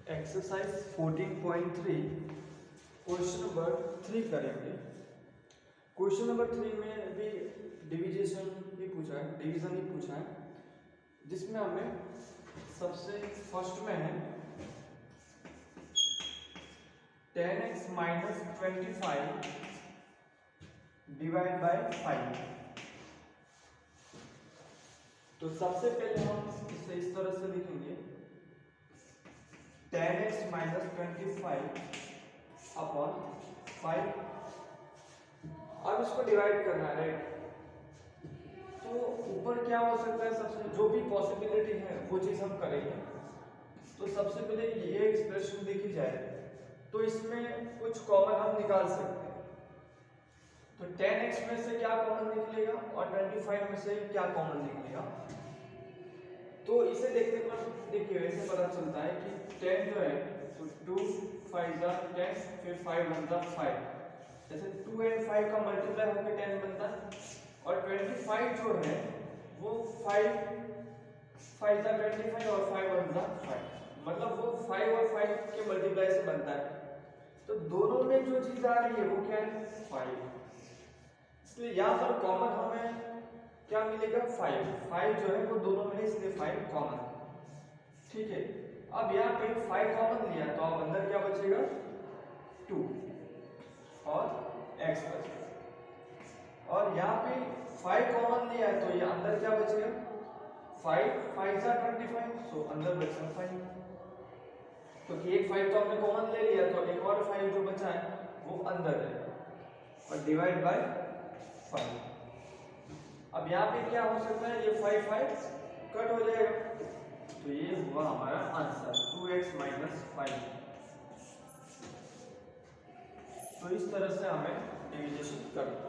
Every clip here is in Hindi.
एक्सरसाइज 14.3 क्वेश्चन नंबर 3 करेंगे। क्वेश्चन नंबर 3 में भी डिविजन ही पूछा है, डिवीजन ही पूछा है, जिसमें हमें सबसे फर्स्ट में है 10x माइनस 25 डिवाइड बाय 5। तो सबसे पहले हम इसे इस तरह से लिखेंगे 10x माइनस 25 अपॉन 5। अब इसको डिवाइड करना है, राइट। तो ऊपर क्या हो सकता है, सबसे जो भी पॉसिबिलिटी है वो चीज हम करेंगे। तो सबसे पहले ये एक्सप्रेशन देखी जाए तो इसमें कुछ कॉमन हम निकाल सकते हैं। तो 10x में से क्या कॉमन निकलेगा और 25 में से क्या कॉमन निकलेगा। तो इसे देखने पर देखिए ऐसे पता चलता है कि 10 जो है तो 2 5 10, फिर 5 बनता 5। जैसे 2 और 5 का मल्टीप्लाई होकर 10 बनता है, और 25 जो है वो 5 5 25 और 5 बनता 5, मतलब वो 5 और 5 के मल्टीप्लाई से बनता है। तो दोनों में जो चीज आ रही है वो क्या है, 5। इसलिए यहाँ पर कॉमन हमें क्या मिलेगा, 5 जो है वो दोनों में है, इसलिए 5 कॉमन। ठीक है, अब यहाँ पे 5 कॉमन लिया तो अब अंदर क्या बचेगा, 2 और x बचेगा। और यहाँ पे 5 कॉमन लिया है तो ये अंदर क्या बचेगा, 5 5 25, सो अंदर बचा 5, क्योंकि एक 5 तो हमने कॉमन ले लिया तो एक और 5 जो बचा है वो अंदर है, और डिवाइड बाय 5। अब यहाँ पे क्या हो सकता है, ये 5 5 कट हो जाएगा, तो ये हुआ हमारा आंसर 2x माइनस 5। तो इस तरह से हमें डिविजन करना है।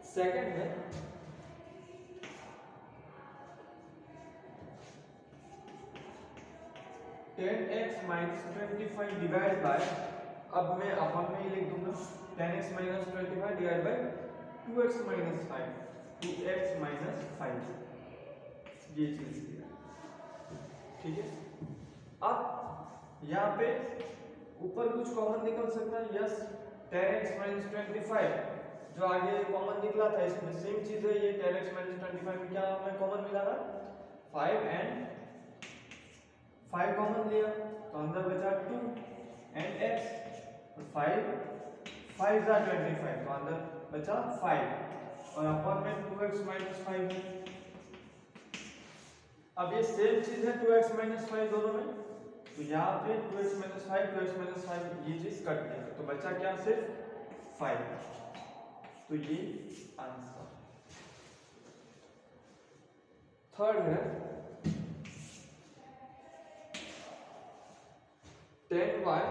सेकंड है 10x माइनस 25 डिवाइड बाय, अब मैं अपन में ही लिख दूंगा 10x minus 25 divide by 2x minus 5, 2x minus 5, ये चीज दिया। ठीक है, अब यहाँ पे ऊपर कुछ कॉमन निकल सकता है, यस 10x माइनस 25 जो आगे कॉमन निकला था इसमें सेम चीज है, ये 10x माइनस 25 में क्या हमें कॉमन मिला था, 5 एंड 5 कॉमन लिया तो अंदर बचा 2 एंड x, 5 5 25 तो अंदर बचा 5, और अपन में 2x माइनस 5 है। अब ये सेम चीज है 2x माइनस 5 दोनों में, तो यहाँ पे 2x माइनस 5 2x माइनस 5 ये चीज कट गया, तो बचा क्या, सिर्फ 5। तो ये आंसर। थर्ड है 10y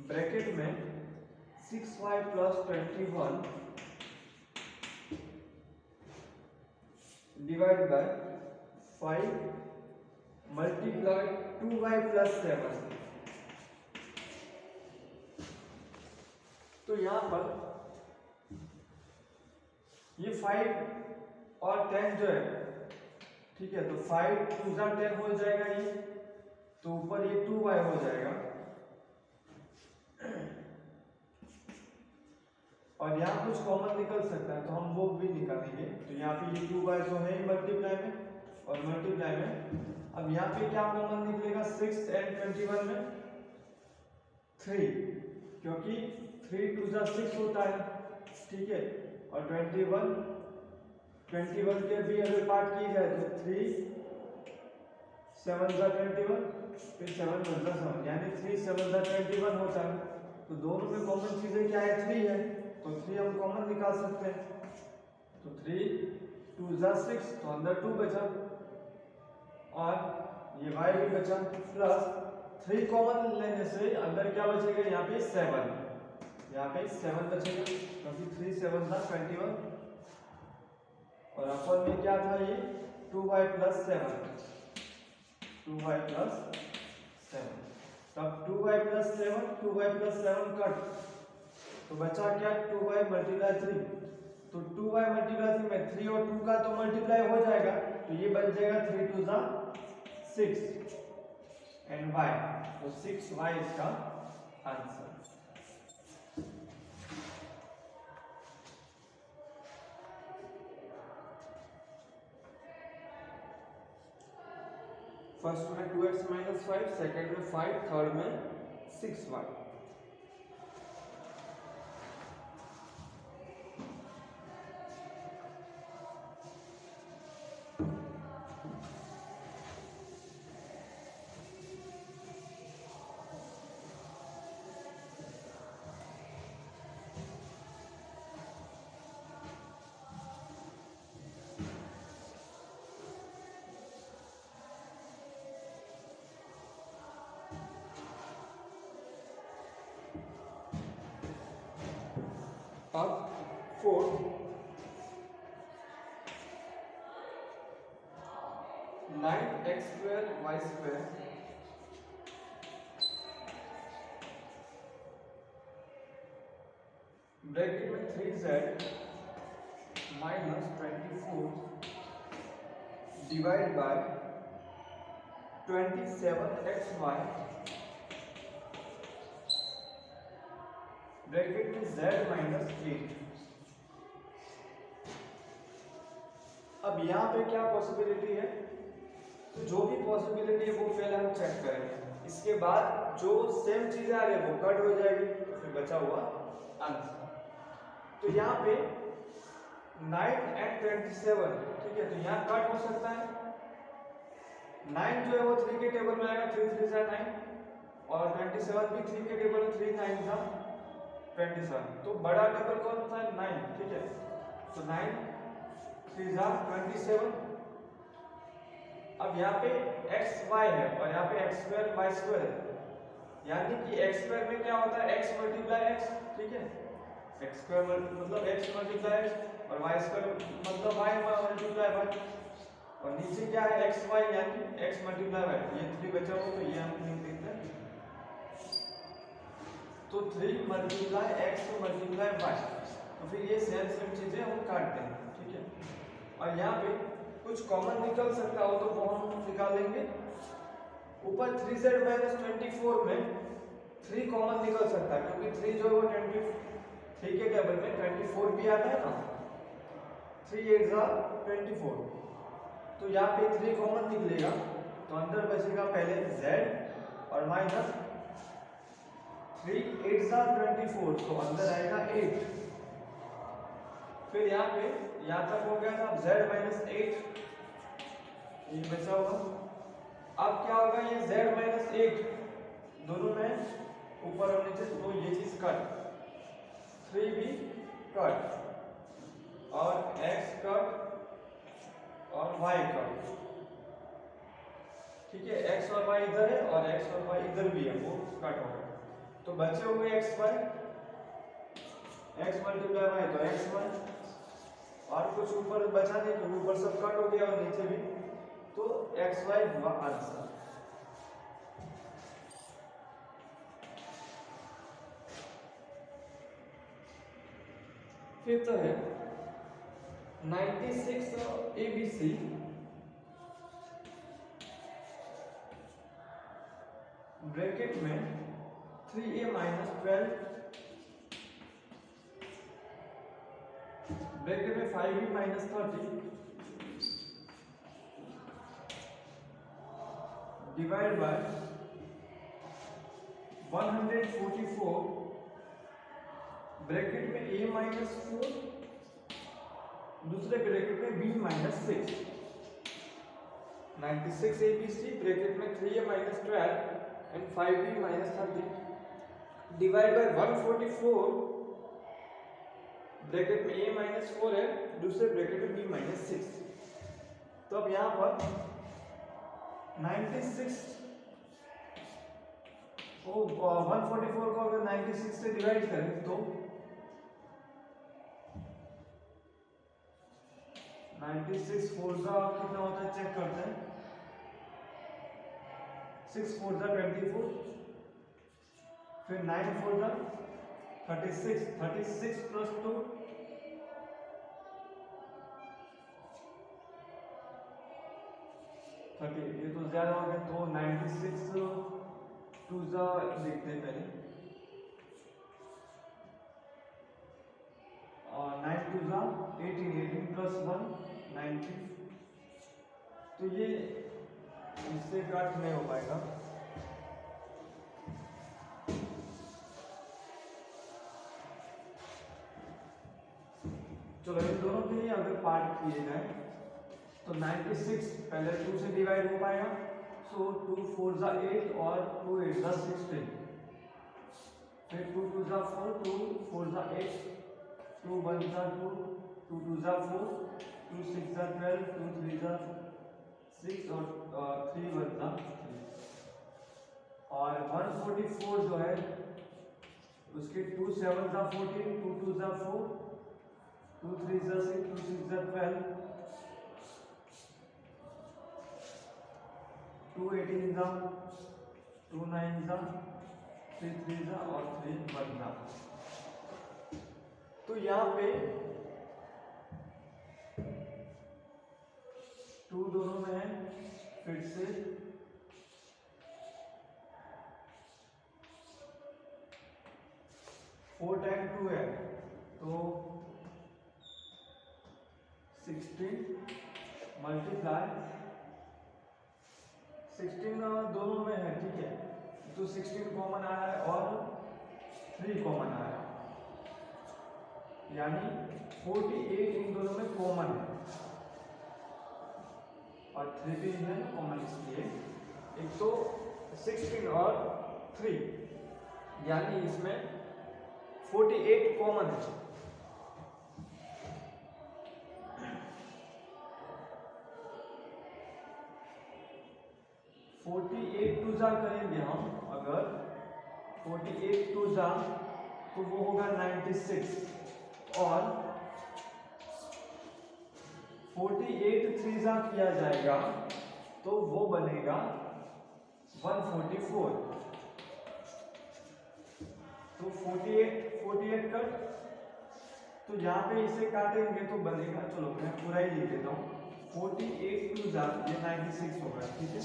ब्रैकेट में 6y plus 21 divide by 5 multiply 2y plus 7। तो यहां पर ये 5 और 10 जो है, ठीक है, तो 5 2 10 हो जाएगा ये, तो ऊपर ये 2y हो जाएगा, और यहाँ कुछ कॉमन निकल सकता है तो हम वो भी निकालेंगे। तो यहाँ पे ये 2y तो है ही मल्टीप्लाई में, और मल्टीप्लाई में अब यहाँ पे क्या कॉमन निकलेगा, 6 एंड 21 में 3, क्योंकि 3 2 6 होता है, ठीक है, और 21 के भी अगर पार्ट की जाए तो 3 7 21, फिर 7 7, यानी 3 7 21 होता है। तो दोनों में कॉमन चीजें क्या है, 3 है, तो 3 हम कॉमन निकाल सकते हैं। तो 3 2 6, तो अंदर 2 बचा, और ये y भी बचा, प्लस 3 कॉमन लेने से अंदर क्या बचेगा, यहाँ पे 7, यहाँ पे 7 बचेगा, क्योंकि 3 7 21, और अपन में क्या था, ये 2y प्लस 7, 2y प्लस 7, तब 2y plus 7 2y plus 7 cut, तो बचा क्या, 2y मल्टीप्लाई 3, तो 2y मल्टीप्लाई 3 में 3 और 2 का तो मल्टीप्लाई हो जाएगा, तो ये बन जाएगा 3 2 6, एंड y, तो 6y इसका आंसर। फर्स्ट में 2x - 5, सेकेंड में 5, थर्ड में 6y। अब 4 9x² y² ब्रैकेट में 3z -24 divide by 27xy bracket में z - 8। अब यहाँ पे क्या पॉसिबिलिटी है, तो जो भी पॉसिबिलिटी है वो पहले हम चेक करेंगे, इसके बाद जो सेम चीजें आ रही है वो कट हो जाएगी, तो फिर बचा हुआ आंसर। तो यहाँ पे 9 and 27, ठीक है, तो यहाँ कट हो सकता है। 9 जो है वो 3 के टेबल में आएगा, 3 3 जा 9, और 27 भी 3 के टेबल में, 3 9 जा 27। तो बड़ा टेबल कौन सा है, 9, ठीक है, तो 9 3 जा 27। अब यहाँ पे x y है और यहाँ पे x² y² है, यानी कि x² में क्या होता है, x × x, ठीक है, x² मतलब x × x और y² मतलब y × y, और नीचे क्या है x y, यानी x × y, ये 3 बचा हुआ, तो ये हम लिख देते हैं, तो 3 × x × y, तो फिर ये सेम चीजें हम काटते हैं, ठीक है। और यहाँ पे कुछ कॉमन निकल सकता हो तो वो हम निकालेंगे। ऊपर 3z - 24 में 3 कॉमन निकल सकता है, क्योंकि 3 जो है वो 23 के टेबल में 24 भी आता है ना, 3 8 जा 24, तो यहाँ पे 3 कॉमन निकलेगा, तो अंदर बचेगा पहले z और माइनस 3 8 जा 24, तो अंदर आएगा 8। फिर यहाँ पे यहाँ तक हो गया था, z - 8 ये बचा होगा। अब क्या होगा, ये z - 8 दोनों में ऊपर और नीचे, तो ये चीज कट, 3 भी कट, और x कट और y कट, ठीक है, x और y इधर है और x और y इधर भी है, वो कट हो गया, तो बचे हुए x y, x × y तो x y, और कुछ ऊपर बचा नहीं, तो ऊपर सब कट हो गया और नीचे भी, तो x y हुआ आंसर। फिर तो है 96 ABC ब्रैकेट में 3a - 12 ब्रैकेट में 5b - 30 डिवाइड बाय 144 ब्रैकेट में a - 4 दूसरे ब्रैकेट में b - 6। 96 ABC ब्रैकेट में 3a - 12 and 5b - 30 divide by 144 bracket में a - 4 है, दूसरे ब्रैकेट में b - 6। तो अब यहाँ पर 96 को 144 को अगर 96 से डिवाइड करें तो 96 4 का कितना होता है, चेक करते हैं, 6 4 जा 24, फिर 9 4 जा 36, 36 + 2 36 38, ये तो ज़्यादा हो गया, तो 96 टू ज़ा देखते हैं पहले, और 9 टू ज़ा 18, 18 प्लस 1 19, तो ये इससे कट नहीं हो पाएगा। चलो इन दोनों के लिए अगर पार्ट किए जाए तो 96 पहले 2 से डिवाइड हो पाएगा, सो 2 4 ज़ा 8 और 2 8 ज़ा 16, फिर 2 2 ज़ा 4, 2 4 ज़ा 8, 2 1 ज़ा 2, 2 2 ज़ा 4, 2 6 ज़ा 12, 2 3 ज़ा 6 और 3 1 ज़ा 3, और 144 जो है उसके 2 7 ज़ा 14, 2 2 ज़ा 4, 2 3 ज़ा 6, 2 6 ज़ा 12, 2 18 ज़ा, 2 9 ज़ा, 3 3 ज़ा और 3 1 ज़ा। तो यहाँ पे 2 दोनों में है, फिर से 4 टाइम 2 है, तो 16 मल्टीप्लाई 16 दोनों में है, ठीक है, तो 16 कॉमन आया है और 3 कॉमन आया है, यानी 48 इन दोनों में कॉमन है, और 3 भी है कॉमन, इसलिए एक तो 16 और 3, यानी इसमें 48 कॉमन है। टू ज़ा करेंगे हम, अगर 48 टू ज़ा तो वो होगा 96, और 48 थ्री ज़ा किया जाएगा तो वो बनेगा 144, तो 48 कट, तो यहाँ पे इसे काटेंगे तो बनेगा, चलो मैं पूरा ही लिख देता हूँ, 48 टू ज़ा ये 96 होगा, ठीक है,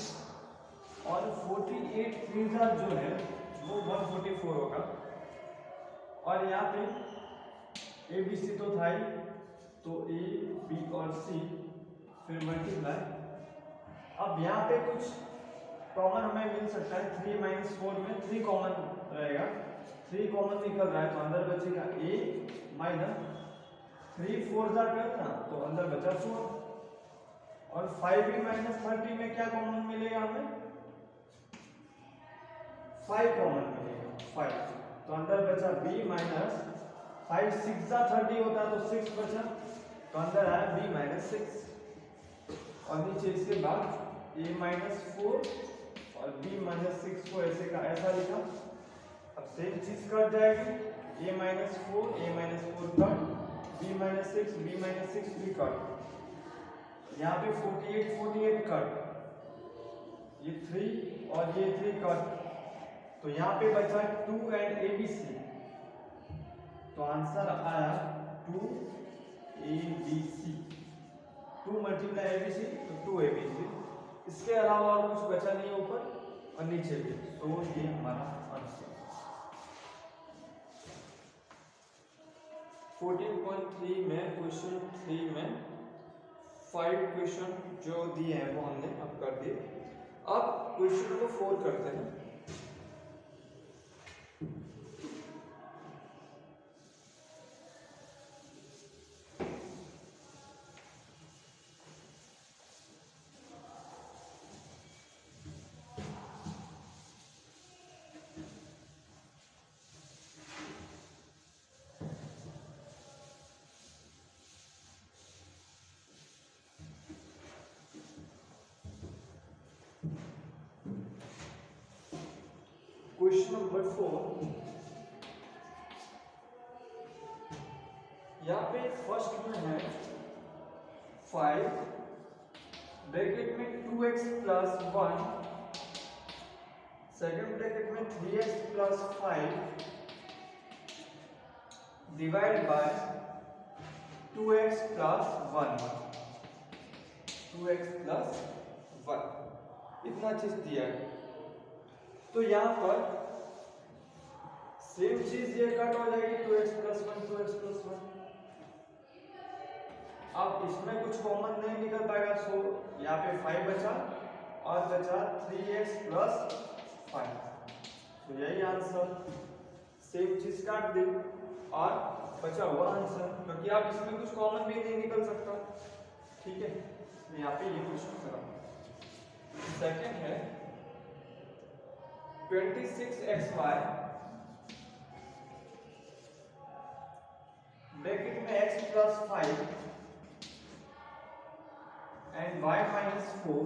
और 48 थ्री ज़ा जो है वो 144 होगा, और यहाँ पे ए बी सी तो था ही, तो ए बी और सी, फिर मल्टीप्लाई, अब यहाँ पे कुछ कॉमन हमें मिल सकता है, 3 माइनस 4 में 3 कॉमन रहेगा, 3 कॉमन निकल रहा है तो अंदर बचेगा ए माइनस 3 4 ज़ा कर ना, तो अंदर बचा 4, और 5b माइनस 30 में क्या कॉमन मिलेगा हमें, 5 कॉमन मिलेगा, 5, तो अंदर बचा b माइनस 5 6 ज़ा 30 होता तो 6 बचा, तो अंदर आया b माइनस 6, और नीचे इसके बाद a माइनस 4 और b माइनस 6 को ऐसे का ऐसा लिखा, अब सेम चीज कट जाएगी, a minus 4 cut, b minus 6 भी कट, यहाँ पे 48 कट, ये 3 और ये 3 कट, तो यहाँ पे बचा 2 एंड ABC, तो आंसर आया 2 ABC, 2 मल्टीप्लाई ABC तो 2 ABC, इसके अलावा और कुछ बचा नहीं है ऊपर और नीचे भी, तो ये हमारा आंसर 14.3 में क्वेश्चन 3 में 5 क्वेश्चन जो दिए हैं वो हमने अब कर दिए। अब क्वेश्चन को 4 करते हैं। क्वेश्चन नंबर 4, यहाँ पे फर्स्ट में है 5 ब्रैकेट में 2x प्लस 1, सेकेंड ब्रैकेट में 3x plus 5 divide by 2x plus 1, 2x plus 1। इतना चीज दिया है। तो यहाँ पर सेम चीज ये कट हो जाएगी 2x प्लस 1 2x प्लस 1। अब इसमें कुछ कॉमन नहीं निकल पाएगा, सो यहाँ पे 5 बचा और बचा 3x प्लस 5। तो यही आंसर, सेम चीज काट दी और बचा हुआ आंसर, क्योंकि आप इसमें कुछ कॉमन भी नहीं निकल सकता। ठीक है, यहाँ पे ये क्वेश्चन करा। सेकंड है 26xy ब्रैकेट में x plus 5 and y minus 4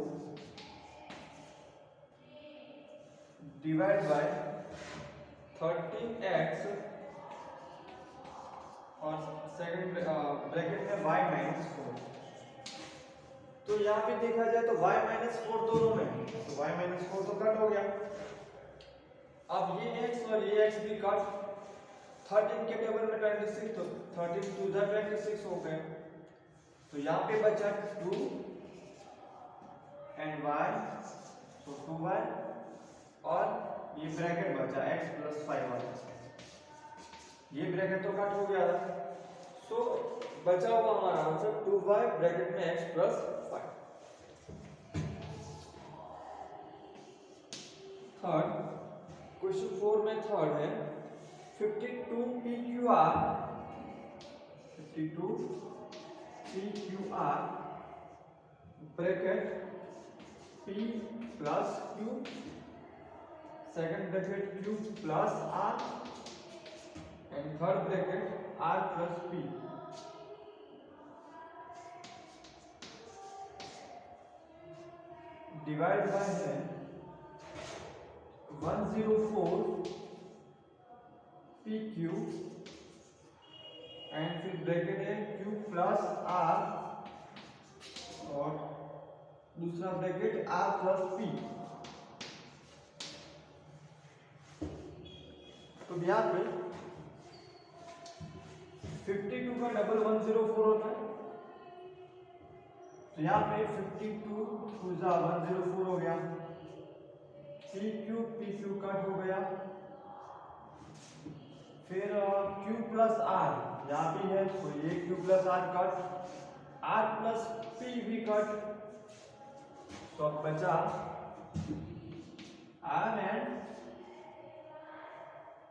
divide by 13x और सेकंड ब्रैकेट में y माइनस 4। तो यहाँ पे देखा जाए तो y माइनस 4 दोनों में, तो y माइनस 4 तो कट हो गया। अब ये x और ये x भी कट, 13 के टेबल में 26, तो 13 टू द 26 हो गए। तो यहाँ पे बचा 2 एंड y, तो 2y और ये ब्रैकेट बचा x प्लस 5 वाला, ये ब्रैकेट तो कट हो गया था। सो बचा हुआ हमारा आंसर 2y ब्रैकेट में x प्लस 5। थर्ड क्वेश्चन 4 में थर्ड है 52 PQR bracket P plus Q second bracket Q plus R and third bracket R plus P। Divide by है 104 PQ एंड फिर ब्रैकेट है Q प्लस R और दूसरा ब्रैकेट R प्लस P। तो यहाँ पे 52 का डबल 104 होता है, तो यहाँ पे 52 टू जा 104 हो गया, PQ कट हो गया, फिर Q प्लस R यहाँ भी है, तो ये Q plus R cut, R plus P भी कट, तो अब बचा R and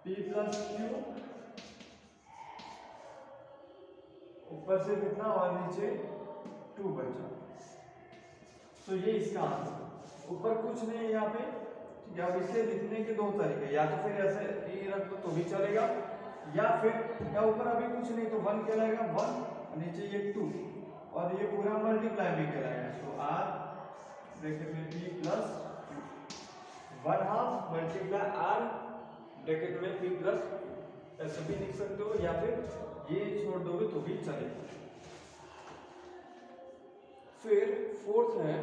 P plus Q, ऊपर से कितना और नीचे 2 बचा। तो ये इसका आंसर, ऊपर कुछ नहीं है यहाँ पे। या इसे लिखने के दो तरीके, या तो फिर ऐसे ये रख दो तो भी चलेगा, या फिर या ऊपर अभी कुछ नहीं तो 1 कहलाएगा 1, नीचे ये 2 और ये पूरा मल्टीप्लाई भी कहलाएगा। तो R ब्रैकेट में P plus 1/2 multiply R bracket में P प्लस, ऐसे भी लिख सकते हो, या फिर ये छोड़ दोगे तो भी चलेगा। फिर फोर्थ है